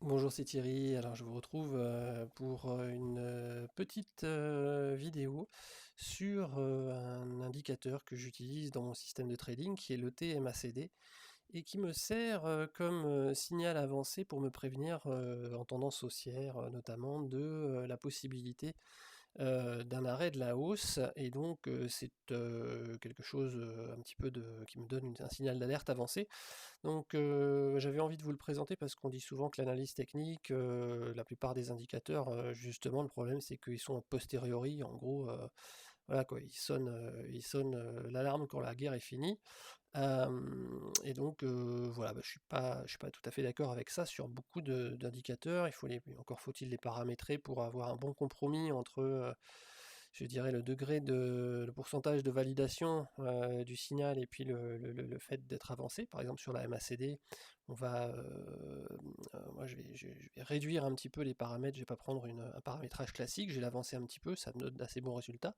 Bonjour, c'est Thierry. Alors, je vous retrouve pour une petite vidéo sur un indicateur que j'utilise dans mon système de trading qui est le TMACD et qui me sert comme signal avancé pour me prévenir en tendance haussière, notamment de la possibilité d'un arrêt de la hausse. Et donc c'est quelque chose un petit peu qui me donne un signal d'alerte avancé. Donc j'avais envie de vous le présenter parce qu'on dit souvent que l'analyse technique, la plupart des indicateurs, justement, le problème c'est qu'ils sont a posteriori. En gros, voilà quoi, ils sonnent l'alarme quand la guerre est finie. Et donc voilà, bah, je suis pas tout à fait d'accord avec ça sur beaucoup d'indicateurs. Encore faut-il les paramétrer pour avoir un bon compromis entre, je dirais, le pourcentage de validation du signal et puis le fait d'être avancé. Par exemple, sur la MACD, moi je vais réduire un petit peu les paramètres. Je vais pas prendre un paramétrage classique, je vais l'avancer un petit peu, ça me donne d'assez bons résultats.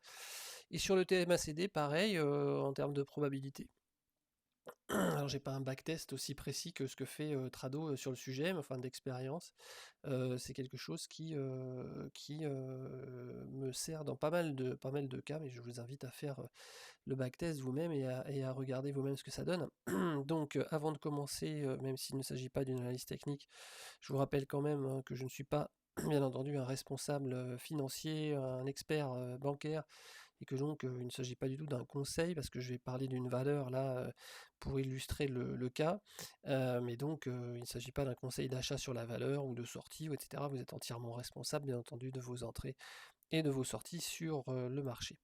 Et sur le TMACD, pareil, en termes de probabilité. Alors j'ai pas un backtest aussi précis que ce que fait Trado sur le sujet, mais enfin d'expérience, c'est quelque chose qui me sert dans pas mal de cas, mais je vous invite à faire le backtest vous-même et à regarder vous-même ce que ça donne. Donc avant de commencer, même s'il ne s'agit pas d'une analyse technique, je vous rappelle quand même hein, que je ne suis pas bien entendu un responsable financier, un expert bancaire, et que donc il ne s'agit pas du tout d'un conseil parce que je vais parler d'une valeur là pour illustrer le cas, mais donc il ne s'agit pas d'un conseil d'achat sur la valeur ou de sortie, ou etc. Vous êtes entièrement responsable bien entendu de vos entrées et de vos sorties sur le marché.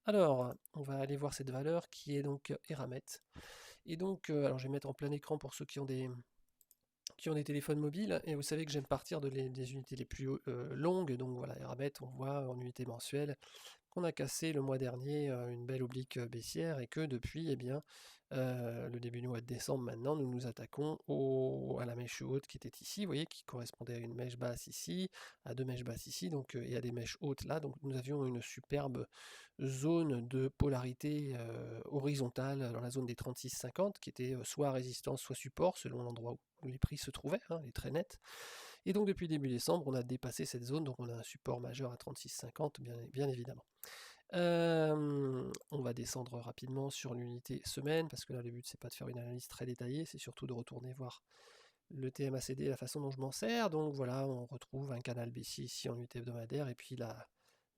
Alors, on va aller voir cette valeur qui est donc Eramet. Et donc, alors je vais mettre en plein écran pour ceux qui ont des téléphones mobiles, et vous savez que j'aime partir des unités les plus longues. Donc voilà, Eramet, on voit en unité mensuelle qu'on a cassé le mois dernier une belle oblique baissière, et que depuis, eh bien, le début du mois de décembre maintenant, nous nous attaquons à la mèche haute qui était ici, vous voyez, qui correspondait à une mèche basse ici, à deux mèches basses ici, donc, et à des mèches hautes là. Donc nous avions une superbe zone de polarité horizontale dans la zone des 36,50, qui était soit résistance, soit support, selon l'endroit où les prix se trouvaient, hein, les très nets. Et donc depuis début décembre, on a dépassé cette zone, donc on a un support majeur à 36,50, bien évidemment. On va descendre rapidement sur l'unité semaine, parce que là le but c'est pas de faire une analyse très détaillée, c'est surtout de retourner voir le TMACD et la façon dont je m'en sers. Donc voilà, on retrouve un canal baissier ici en unité hebdomadaire, et puis la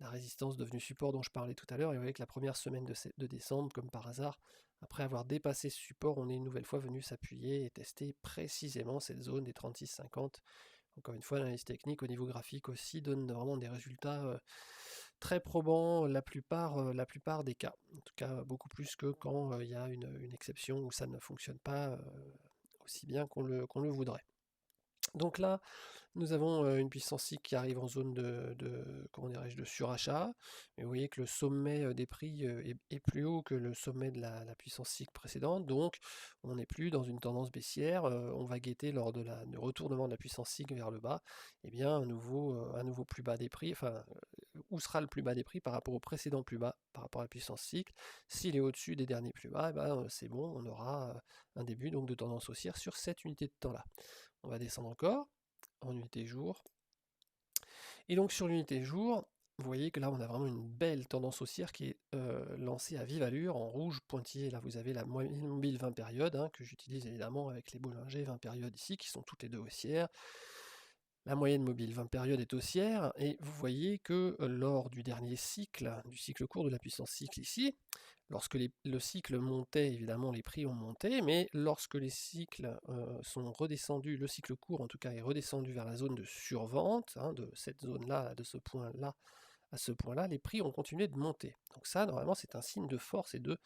résistance devenue support dont je parlais tout à l'heure. Et vous voyez que la première semaine de décembre, comme par hasard, après avoir dépassé ce support, on est une nouvelle fois venu s'appuyer et tester précisément cette zone des 36,50. Encore une fois, l'analyse technique au niveau graphique aussi donne vraiment des résultats très probants la plupart des cas. En tout cas, beaucoup plus que quand il y a une exception où ça ne fonctionne pas aussi bien qu'on le voudrait. Donc là, nous avons une puissance cycle qui arrive en zone comment dirais-je, de surachat. Mais vous voyez que le sommet des prix est plus haut que le sommet de la puissance cycle précédente. Donc on n'est plus dans une tendance baissière. On va guetter lors du retournement de la puissance cycle vers le bas, eh bien un nouveau plus bas des prix. Enfin, où sera le plus bas des prix par rapport au précédent plus bas, par rapport à la puissance cycle. S'il est au-dessus des derniers plus bas, eh ben, c'est bon, on aura un début donc de tendance haussière sur cette unité de temps là. On va descendre encore en unité jour. Et donc sur l'unité jour, vous voyez que là on a vraiment une belle tendance haussière qui est lancée à vive allure en rouge pointillé. Là vous avez la moyenne mobile 20 périodes, hein, que j'utilise évidemment avec les Bollinger 20 périodes ici, qui sont toutes les deux haussières. La moyenne mobile 20 périodes est haussière, et vous voyez que lors du dernier cycle, du cycle court de la puissance cycle ici, lorsque le cycle montait, évidemment les prix ont monté, mais lorsque les cycles sont redescendus, le cycle court en tout cas est redescendu vers la zone de survente, hein, de cette zone-là, de ce point-là à ce point-là, les prix ont continué de monter. Donc ça, normalement, c'est un signe de force et de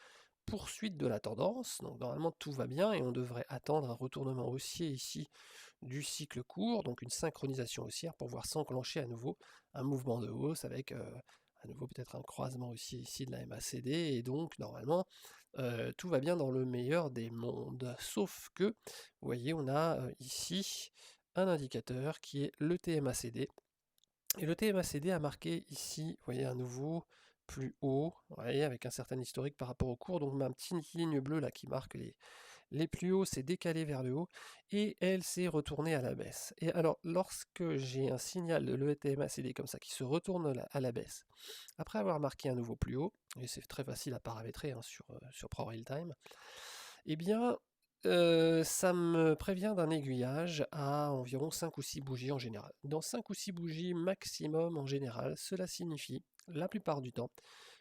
poursuite de la tendance. Donc normalement, tout va bien et on devrait attendre un retournement haussier ici du cycle court, donc une synchronisation haussière pour voir s'enclencher à nouveau un mouvement de hausse avec à nouveau peut-être un croisement aussi ici de la MACD, et donc normalement tout va bien dans le meilleur des mondes. Sauf que, vous voyez, on a ici un indicateur qui est le TMACD, et le TMACD a marqué ici, vous voyez, un nouveau plus haut, vous voyez, avec un certain historique par rapport au cours, donc ma petite ligne bleue là qui marque les plus hauts s'est décalé vers le haut et elle s'est retournée à la baisse. Et alors, lorsque j'ai un signal de l'ETMACD comme ça qui se retourne à la baisse, après avoir marqué un nouveau plus haut, et c'est très facile à paramétrer hein, sur ProRealTime, eh bien, ça me prévient d'un aiguillage à environ 5 ou 6 bougies en général. Dans 5 ou 6 bougies maximum en général, cela signifie, la plupart du temps,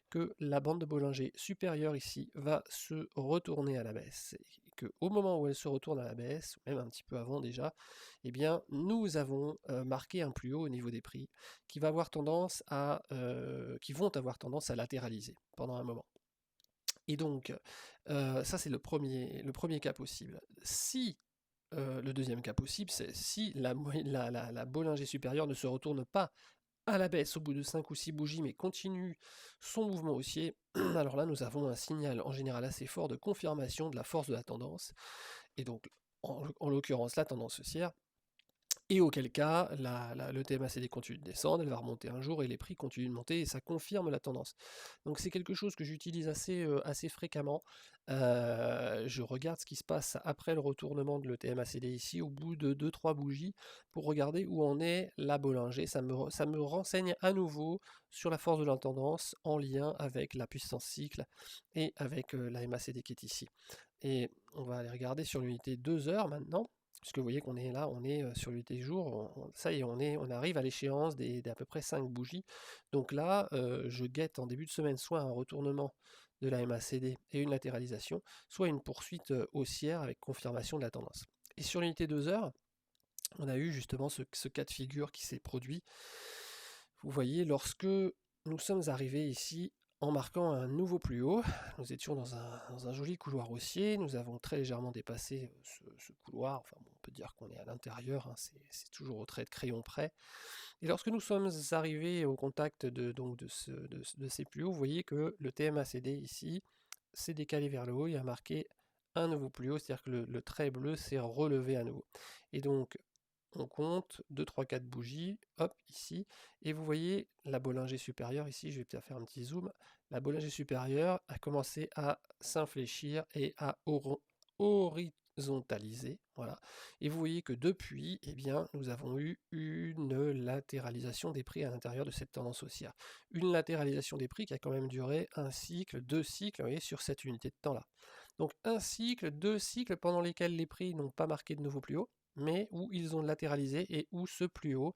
que la bande de Bollinger supérieure ici va se retourner à la baisse. Et qu'au moment où elle se retourne à la baisse, même un petit peu avant déjà, eh bien, nous avons marqué un plus haut au niveau des prix qui va avoir tendance qui vont avoir tendance à latéraliser pendant un moment. Et donc, ça c'est le premier cas possible. Si le deuxième cas possible, c'est si la Bollinger supérieure ne se retourne pas à la baisse au bout de 5 ou 6 bougies, mais continue son mouvement haussier, alors là nous avons un signal en général assez fort de confirmation de la force de la tendance, et donc en l'occurrence la tendance haussière, et auquel cas, le TMACD continue de descendre, elle va remonter un jour et les prix continuent de monter et ça confirme la tendance. Donc c'est quelque chose que j'utilise assez fréquemment. Je regarde ce qui se passe après le retournement de l'ETMACD ici, au bout de 2-3 bougies, pour regarder où en est la Bollinger. Ça me renseigne à nouveau sur la force de la tendance en lien avec la puissance cycle et avec la MACD qui est ici. Et on va aller regarder sur l'unité 2 heures maintenant. Puisque vous voyez qu'on est là, on est sur l'unité jour, ça y est, on arrive à l'échéance d'à peu près 5 bougies. Donc là, je guette en début de semaine soit un retournement de la MACD et une latéralisation, soit une poursuite haussière avec confirmation de la tendance. Et sur l'unité 2 heures, on a eu justement ce cas de figure qui s'est produit. Vous voyez, lorsque nous sommes arrivés ici en marquant un nouveau plus haut, nous étions dans un joli couloir haussier, nous avons très légèrement dépassé ce couloir, enfin bon, on peut dire qu'on est à l'intérieur, hein, c'est toujours au trait de crayon près. Et lorsque nous sommes arrivés au contact de ces plus hauts, vous voyez que le TMACD ici s'est décalé vers le haut et a marqué un nouveau plus haut, c'est-à-dire que le trait bleu s'est relevé à nouveau. Et donc on compte 2, 3, 4 bougies, hop, ici, et vous voyez la Bollinger supérieure, ici, je vais peut-être faire un petit zoom, la Bollinger supérieure a commencé à s'infléchir et à horizontaliser, voilà, et vous voyez que depuis, eh bien, nous avons eu une latéralisation des prix à l'intérieur de cette tendance haussière. Une latéralisation des prix qui a quand même duré un cycle, 2 cycles, vous voyez, sur cette unité de temps-là. Donc un cycle, 2 cycles pendant lesquels les prix n'ont pas marqué de nouveau plus haut, mais où ils ont latéralisé et où ce plus haut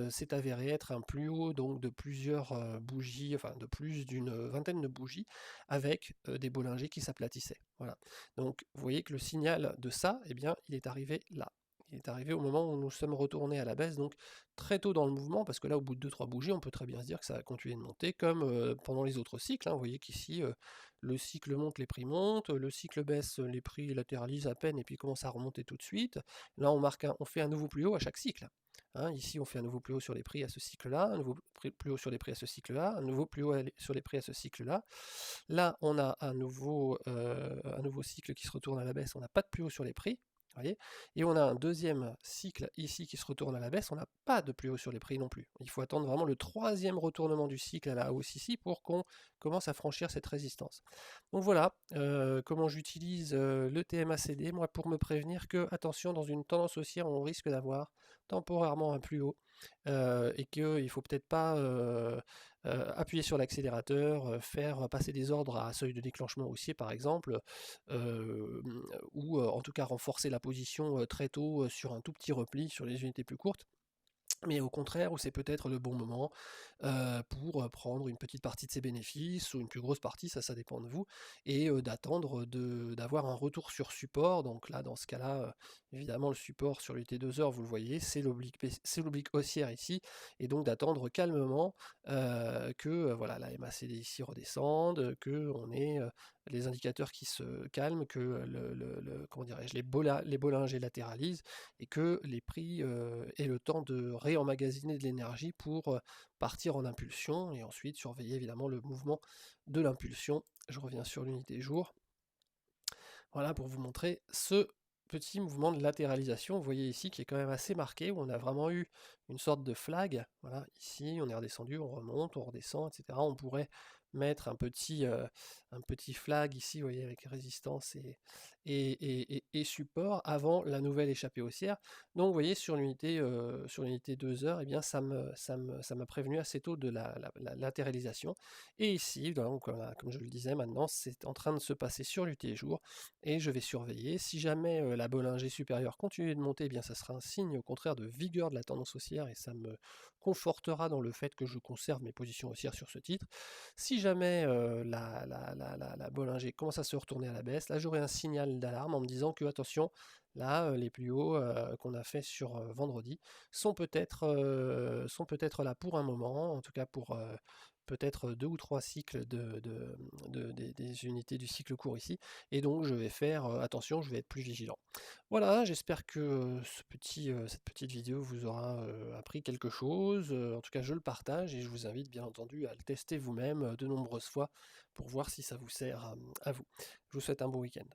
s'est avéré être un plus haut donc de plusieurs bougies, enfin de plus d'une vingtaine de bougies, avec des Bollinger qui s'aplatissaient. Voilà. Donc vous voyez que le signal de ça, eh bien, il est arrivé là. Il est arrivé au moment où nous sommes retournés à la baisse, donc très tôt dans le mouvement, parce que là, au bout de 2-3 bougies, on peut très bien se dire que ça va continuer de monter, comme pendant les autres cycles. Hein. Vous voyez qu'ici, le cycle monte, les prix montent, le cycle baisse, les prix latéralisent à peine et puis commencent à remonter tout de suite. Là, on fait un nouveau plus haut à chaque cycle. Hein, ici, on fait un nouveau plus haut sur les prix à ce cycle-là, un nouveau plus haut sur les prix à ce cycle-là, un nouveau plus haut sur les prix à ce cycle-là. Là, on a un nouveau cycle qui se retourne à la baisse, on n'a pas de plus haut sur les prix. Voyez, et on a un deuxième cycle ici qui se retourne à la baisse, on n'a pas de plus haut sur les prix non plus. Il faut attendre vraiment le troisième retournement du cycle à la hausse ici pour qu'on commence à franchir cette résistance. Donc voilà comment j'utilise le TMACD, moi, pour me prévenir que, attention, dans une tendance haussière, on risque d'avoir temporairement un plus haut et qu'il ne faut peut-être pas appuyer sur l'accélérateur, faire passer des ordres à seuil de déclenchement haussier par exemple, ou en tout cas renforcer la position très tôt sur un tout petit repli sur les unités plus courtes, mais au contraire où c'est peut-être le bon moment pour prendre une petite partie de ses bénéfices ou une plus grosse partie, ça dépend de vous, et d'attendre d'avoir un retour sur support. Donc là, dans ce cas-là, évidemment, le support sur l'unité 2 heures, vous le voyez, c'est l'oblique haussière ici, et donc d'attendre calmement que voilà, la MACD ici redescende, que on ait les indicateurs qui se calment, que comment dirais-je, les Bollinger latéralisent et que les prix aient le temps de réemmagasiner de l'énergie pour partir en impulsion et ensuite surveiller évidemment le mouvement de l'impulsion. Je reviens sur l'unité jour. Voilà pour vous montrer ce petit mouvement de latéralisation, vous voyez ici, qui est quand même assez marqué, où on a vraiment eu une sorte de flag. Voilà, ici on est redescendu, on remonte, on redescend, etc. On pourrait mettre un petit flag ici, vous voyez, avec résistance et support avant la nouvelle échappée haussière. Donc vous voyez, sur l'unité 2 heures, eh bien, ça m'a prévenu assez tôt de la latéralisation. Et ici, donc, comme je le disais, maintenant, c'est en train de se passer sur l'UT jour, et je vais surveiller. Si jamais la Bollinger supérieure continue de monter, eh bien, ça sera un signe, au contraire, de vigueur de la tendance haussière, et ça me confortera dans le fait que je conserve mes positions haussières sur ce titre. Si jamais la Bollinger commence à se retourner à la baisse, là, j'aurai un signal d'alarme en me disant que, attention, là, les plus hauts qu'on a fait sur vendredi sont peut-être là pour un moment, en tout cas pour peut-être 2 ou 3 cycles des unités du cycle court ici, et donc je vais faire attention, je vais être plus vigilant. Voilà, j'espère que cette petite vidéo vous aura appris quelque chose. En tout cas, je le partage et je vous invite bien entendu à le tester vous-même de nombreuses fois pour voir si ça vous sert à vous. Je vous souhaite un bon week-end.